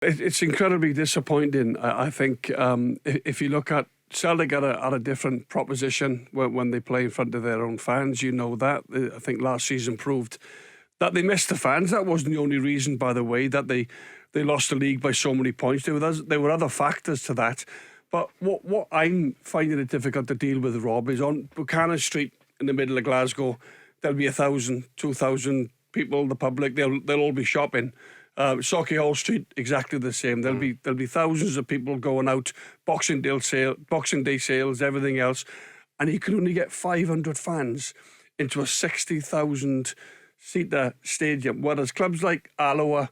It's incredibly disappointing. I think if you look at Celtic at a different proposition when they play in front of their own fans, you know that. I think last season proved that they missed the fans. That wasn't the only reason, by the way, that they lost the league by so many points. There were other factors to that. But what I'm finding it difficult to deal with, Rob, is on Buchanan Street in the middle of Glasgow, there'll be 1,000, 2,000 people, the public, they'll all be shopping. Sauchiehall Street, exactly the same. There'll be thousands of people going out, Boxing Day sales, everything else, and you can only get 500 fans into a 60,000 seater stadium. Whereas clubs like Alloa,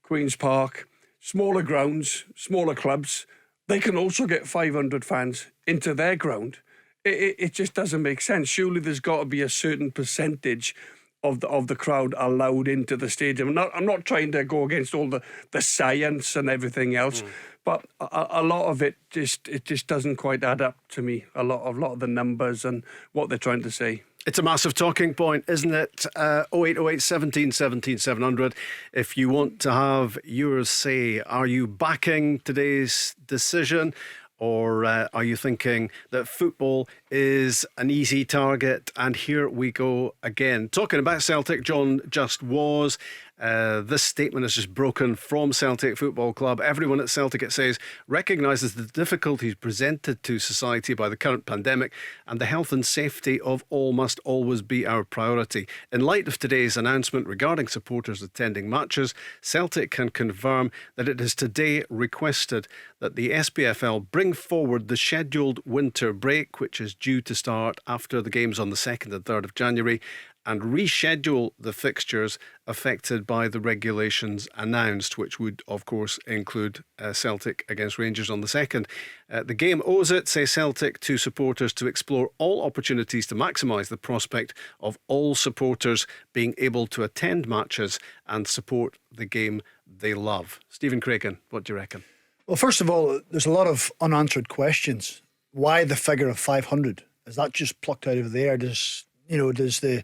Queen's Park, smaller grounds, smaller clubs, they can also get 500 fans into their ground. It just doesn't make sense. Surely there's got to be a certain percentage of the crowd allowed into the stadium. I'm not trying to go against all the science and everything else, but a lot of it just doesn't quite add up to me. A lot of the numbers and what they're trying to say. It's a massive talking point, isn't it? 0808 17 17 700. If you want to have yours say, are you backing today's decision? Or are you thinking that football is an easy target? And here we go again. Talking about Celtic, John just was. This statement is just broken from Celtic Football Club. Everyone at Celtic, it says, recognises the difficulties presented to society by the current pandemic, and the health and safety of all must always be our priority. In light of today's announcement regarding supporters attending matches, Celtic can confirm that it has today requested that the SPFL bring forward the scheduled winter break, which is due to start after the games on the 2nd and 3rd of January, and reschedule the fixtures affected by the regulations announced, which would, of course, include Celtic against Rangers on the 2nd. The game owes it, say Celtic, to supporters to explore all opportunities to maximise the prospect of all supporters being able to attend matches and support the game they love. Stephen Craigan, what do you reckon? Well, first of all, there's a lot of unanswered questions. Why the figure of 500? Is that just plucked out of the air? Does the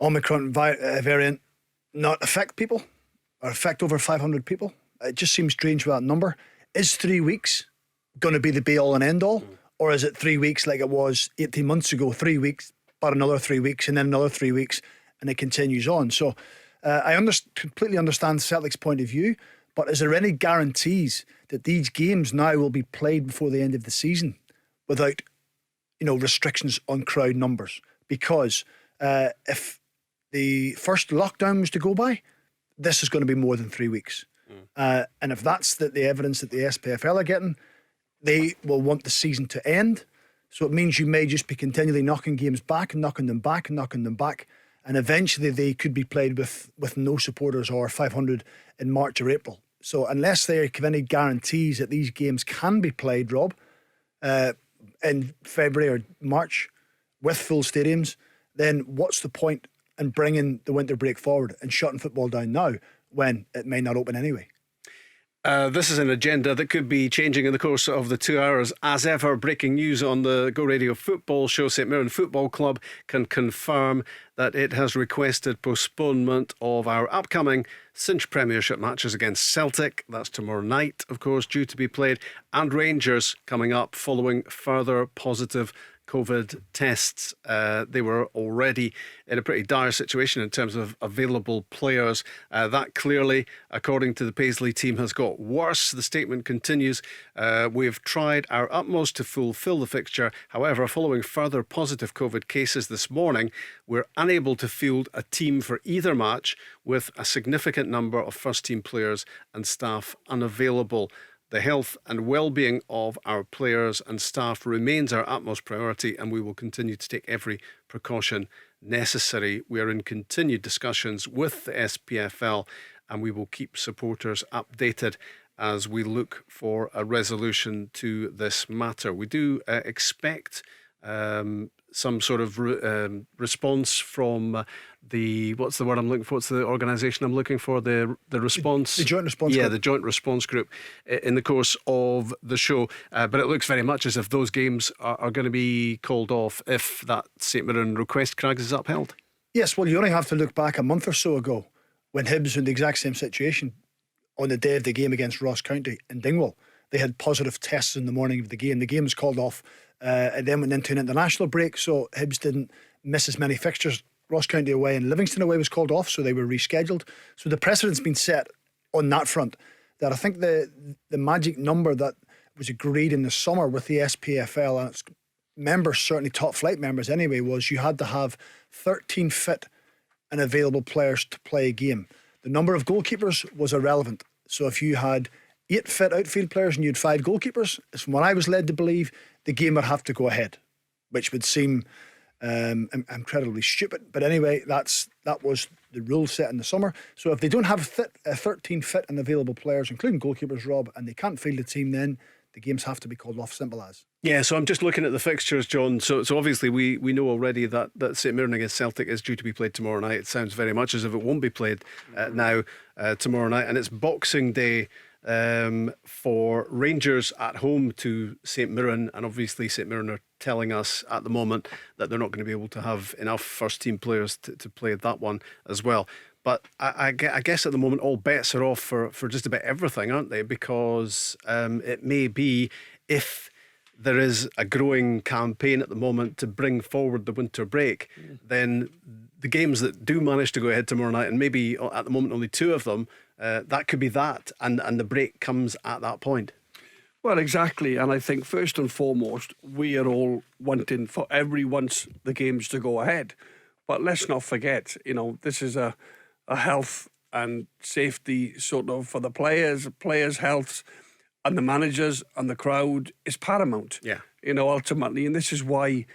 Omicron variant not affect people or affect over 500 people? It just seems strange with that number. Is 3 weeks going to be the be all and end all? Or is it 3 weeks like it was 18 months ago, 3 weeks, but another 3 weeks and then another 3 weeks, and it continues on? So I completely understand Celtic's point of view, but is there any guarantees that these games now will be played before the end of the season without, restrictions on crowd numbers? Because if the first lockdown was to go by, this is going to be more than 3 weeks. And if that's the evidence that the SPFL are getting, they will want the season to end. So it means you may just be continually knocking games back and knocking them back and knocking them back. And eventually they could be played with no supporters or 500 in March or April. So unless they give any guarantees that these games can be played, Rob, in February or March with full stadiums, then what's the point in bringing the winter break forward and shutting football down now when it may not open anyway? This is an agenda that could be changing in the course of the 2 hours. As ever, breaking news on the Go Radio Football Show. St Mirren Football Club can confirm that it has requested postponement of our upcoming Cinch Premiership matches against Celtic. That's tomorrow night, of course, due to be played, and Rangers coming up following further positive COVID tests. They were already in a pretty dire situation in terms of available players. That clearly, according to the Paisley team, has got worse. The statement continues, we've tried our utmost to fulfil the fixture. However, following further positive COVID cases this morning, we're unable to field a team for either match, with a significant number of first team players and staff unavailable. The health and well-being of our players and staff remains our utmost priority, and we will continue to take every precaution necessary. We are in continued discussions with the SPFL, and we will keep supporters updated as we look for a resolution to this matter. We do expect some sort of response from what's the word I'm looking for? What's the organisation I'm looking for? The response. The Joint Response Group. Yeah, the Joint Response Group in the course of the show. But it looks very much as if those games are going to be called off if that St Mirren request, Craigs, is upheld. Yes, well, you only have to look back a month or so ago when Hibs were in the exact same situation. on the day of the game against Ross County in Dingwall. They had positive tests in the morning of the game. The game was called off and then went into an international break, so Hibs didn't miss as many fixtures. Ross County away and Livingston away was called off, so they were rescheduled. So the precedent's been set on that front, that I think the magic number that was agreed in the summer with the SPFL and its members, certainly top flight members anyway, was you had to have 13 fit and available players to play a game. The number of goalkeepers was irrelevant. So if you had 8 fit outfield players and you had 5 goalkeepers, as from what I was led to believe, the game would have to go ahead, which would seem incredibly stupid. But anyway, that was the rule set in the summer. So if they don't have 13 fit and available players, including goalkeepers, Rob, and they can't field a team, then the games have to be called off, simple as. Yeah, so I'm just looking at the fixtures, John. So obviously we know already that St Mirren against Celtic is due to be played tomorrow night. It sounds very much as if it won't be played tomorrow night. And it's Boxing Day for Rangers at home to St Mirren. And obviously St Mirren are telling us at the moment that they're not going to be able to have enough first team players to play that one as well. But I guess at the moment all bets are off for just about everything, aren't they? Because it may be, if there is a growing campaign at the moment to bring forward the winter break, then the games that do manage to go ahead tomorrow night, and maybe at the moment only 2 of them, that could be that, and the break comes at that point. Well, exactly. And I think first and foremost, we are all wanting for everyone's the games to go ahead. But let's not forget, this is a health and safety sort of for the players' health and the managers and the crowd is paramount. Yeah. Ultimately. And this is why,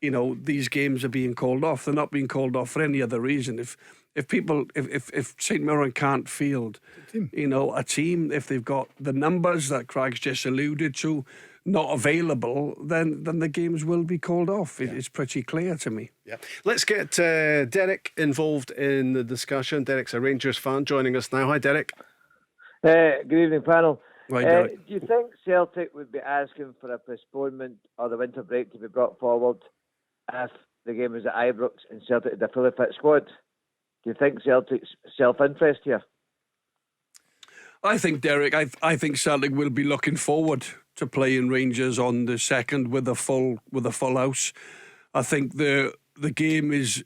these games are being called off. They're not being called off for any other reason. If St Mirren can't field, a team, if they've got the numbers that Craig's just alluded to not available, then the games will be called off. It's pretty clear to me. Yeah. Let's get Derek involved in the discussion. Derek's a Rangers fan joining us now. Hi, Derek. Good evening, panel. Right, Derek. Do you think Celtic would be asking for a postponement or the winter break to be brought forward if the game was at Ibrox and Celtic had a fully fit squad? Do you think Celtic's self-interest here? I think, Derek, I think Celtic will be looking forward to playing Rangers on the 2nd with a full house. I think the game is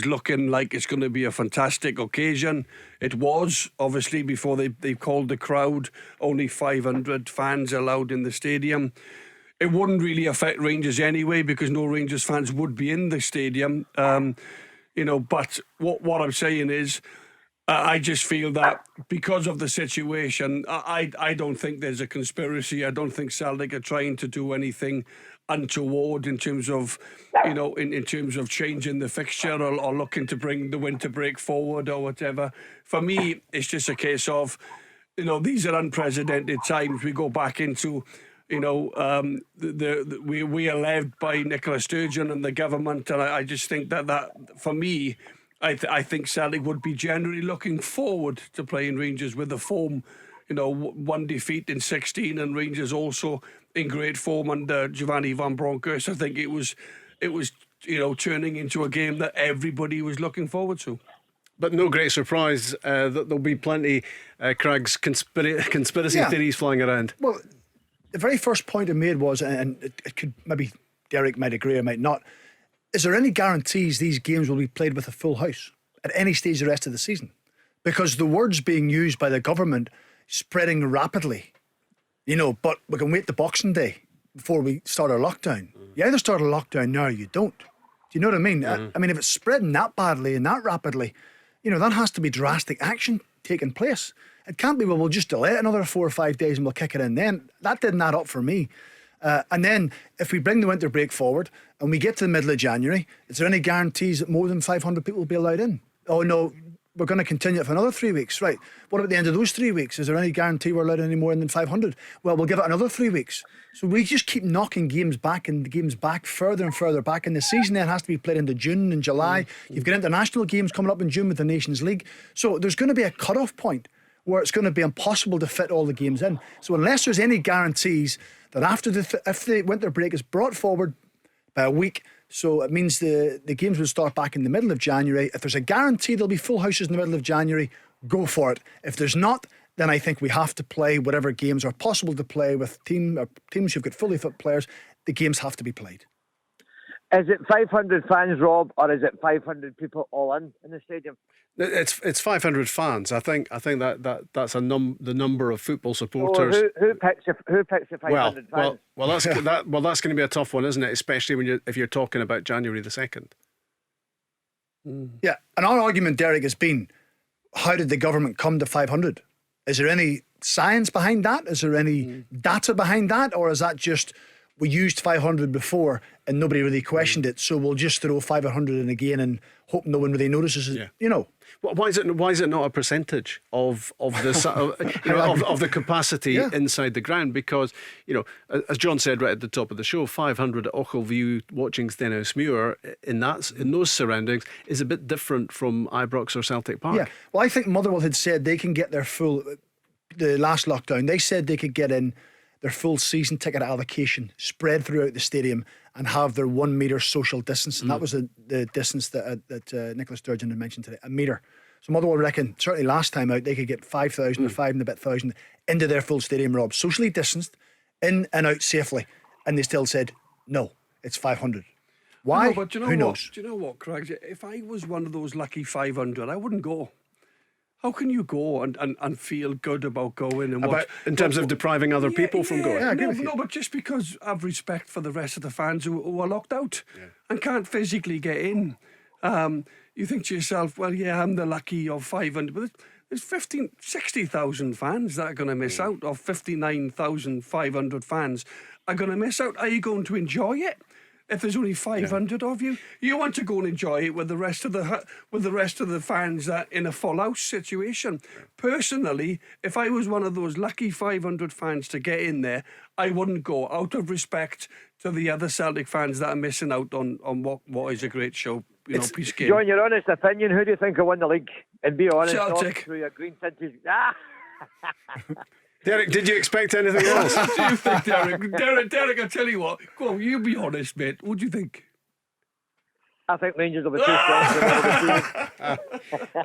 looking like it's going to be a fantastic occasion. It was, obviously, before they called the crowd, only 500 fans allowed in the stadium. It wouldn't really affect Rangers anyway, because no Rangers fans would be in the stadium. But what I'm saying is, I just feel that because of the situation, I don't think there's a conspiracy. I don't think Celtic are trying to do anything untoward in terms of, in terms of changing the fixture or looking to bring the winter break forward or whatever. For me, it's just a case of, these are unprecedented times. We go back into, we are led by Nicola Sturgeon and the government, and I just think that for me, I think Celtic would be generally looking forward to playing Rangers with the form, one defeat in 16, and Rangers also in great form under Giovanni Van Bronckhorst. I think it was turning into a game that everybody was looking forward to. But no great surprise that there'll be plenty Craig's conspiracy theories flying around. Well, the very first point I made was, and it could, maybe Derek might agree or might not, is there any guarantees these games will be played with a full house at any stage the rest of the season? Because the words being used by the government spreading rapidly, but we can wait to Boxing Day before we start our lockdown. You either start a lockdown now or you don't. Do you know what I mean? I mean, if it's spreading that badly and that rapidly, that has to be drastic action taking place. It can't be, well, we'll just delay it another 4 or 5 days and we'll kick it in then. That didn't add up for me. And then if we bring the winter break forward and we get to the middle of January, is there any guarantees that more than 500 people will be allowed in? Oh no, we're going to continue it for another 3 weeks. Right, what about the end of those 3 weeks? Is there any guarantee we're allowed any more than 500? Well, we'll give it another 3 weeks. So we just keep knocking games back and games back further and further back, and the season then has to be played into June and July. You've got international games coming up in June with the Nations League. So there's going to be a cut-off point where it's going to be impossible to fit all the games in. So unless there's any guarantees that after if the winter break is brought forward by a week, so it means the games will start back in the middle of January. If there's a guarantee there'll be full houses in the middle of January, go for it. If there's not, then I think we have to play whatever games are possible to play with teams who've got fully fit players. The games have to be played. Is it 500 fans, Rob, or is it 500 people all in the stadium? It's 500 fans. I think that's the number of football supporters. So who picks the 500 fans? Well, that's that's going to be a tough one, isn't it? Especially if you're talking about January the 2nd. Yeah, and our argument, Derek, has been, how did the government come to 500? Is there any science behind that? Is there any data behind that? Or is that just, we used 500 before and nobody really questioned it, so we'll just throw 500 in again and hope no one really notices it? You know. Why is it not a percentage of the of the capacity inside the ground? Because, you know, as John said right at the top of the show, 500 at Ochilview watching Stenhousemuir in those surroundings is a bit different from Ibrox or Celtic Park. Yeah, well, I think Motherwell had said they can get their full, the last lockdown, they said they could get in their full season ticket allocation spread throughout the stadium and have their 1 metre social distance. And that was the distance that Nicola Sturgeon had mentioned today, a metre. So Motherwell reckon, certainly last time out, they could get 5,000 or 5 and a bit thousand into their full stadium, Rob, socially distanced, in and out safely. And they still said, no, it's 500. Why? No, but Who knows? Do you know what, Craig? If I was one of those lucky 500, I wouldn't go. How can you go and feel good about going and watch? In terms of depriving other people from going? Yeah, I agree with you. No, but just because I've respect for the rest of the fans who are locked out and can't physically get in. You think to yourself, well, yeah, I'm the lucky of 500, but there's 60,000 fans that are going to miss out, or 59,500 fans are going to miss out. Are you going to enjoy it? If there's only 500 of you, you want to go and enjoy it with the rest of the fans that in a full house situation. Personally, if I was one of those lucky 500 fans to get in there, I wouldn't go, out of respect to the other Celtic fans that are missing out on what is a great show. Peace game. John, your honest opinion, who do you think will win the league? And be honest, Celtic. Through your green tinted. Derek, did you expect anything else? What do you think, Derek? Derek, I tell you what. Go on, you be honest, mate. What do you think? I think Rangers will be too strong.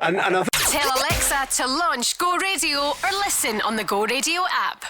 and Tell Alexa to launch Go Radio or listen on the Go Radio app.